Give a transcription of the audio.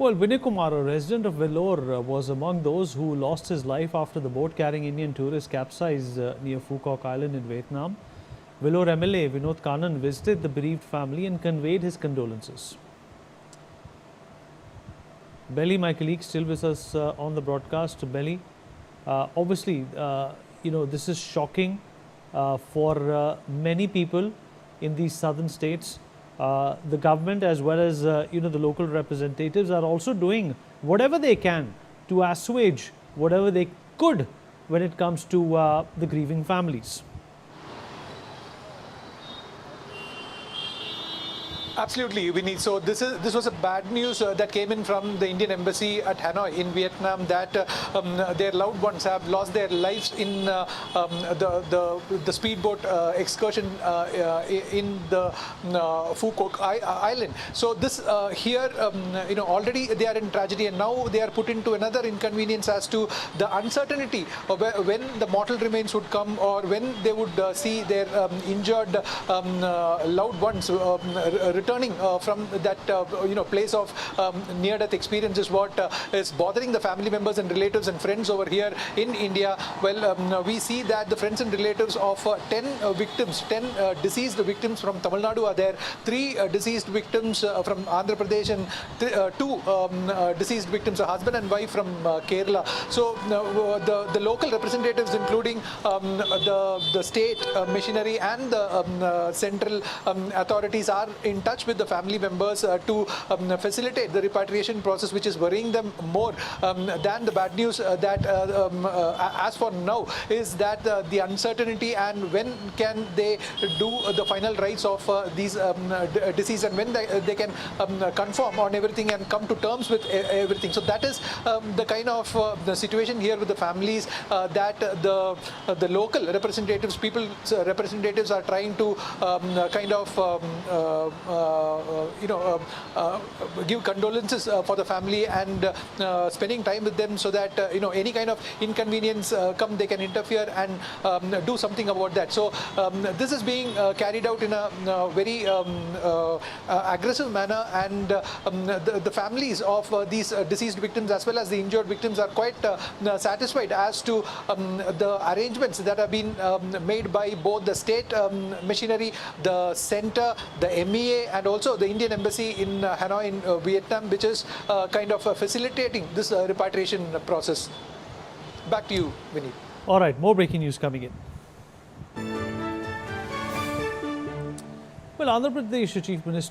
Well, Vinayakumar, a resident of Vellore, was among those who lost his life after the boat carrying Indian tourists capsized near Phu Quoc Island in Vietnam. Vellore MLA Vinoth Kannan visited the bereaved family and conveyed his condolences. Belly, my colleague, still with us on the broadcast. Belly, obviously, this is shocking for many people in these southern states. The government as well as the local representatives are also doing whatever they can to assuage whatever they could when it comes to the grieving families. Absolutely, Vinny. So this was a bad news that came in from the Indian Embassy at Hanoi in Vietnam, that their loved ones have lost their lives in the speedboat excursion in the Phu Quoc Island. So this here, already they are in tragedy, and now they are put into another inconvenience as to the uncertainty of when the mortal remains would come, or when they would see their injured loved ones returning from that place of near-death experience is what is bothering the family members and relatives and friends over here in India. Well, we see that the friends and relatives of 10 victims, 10 deceased victims from Tamil Nadu are there, 3 deceased victims from Andhra Pradesh, and 2 deceased victims, a husband and wife from Kerala. So the local representatives, including the state machinery and the central authorities, are in touch with the family members to facilitate the repatriation process, which is worrying them more than the bad news that as for now is that the uncertainty and when can they do the final rites of these deceased, and when they can confirm on everything and come to terms with everything. So that is the kind of the situation here with the families that the local representatives, people's representatives, are trying to kind of give condolences for the family and spending time with them, so that any kind of inconvenience come, they can interfere and do something about that. So this is being carried out in a very aggressive manner, and the families of these deceased victims as well as the injured victims are quite satisfied as to the arrangements that have been made by both the state machinery, the center, the MEA, and also the Indian Embassy in Hanoi in Vietnam, which is kind of facilitating this repatriation process. Back to you, Vinny. All right, more breaking news coming in. Well, Andhra Pradesh Chief Minister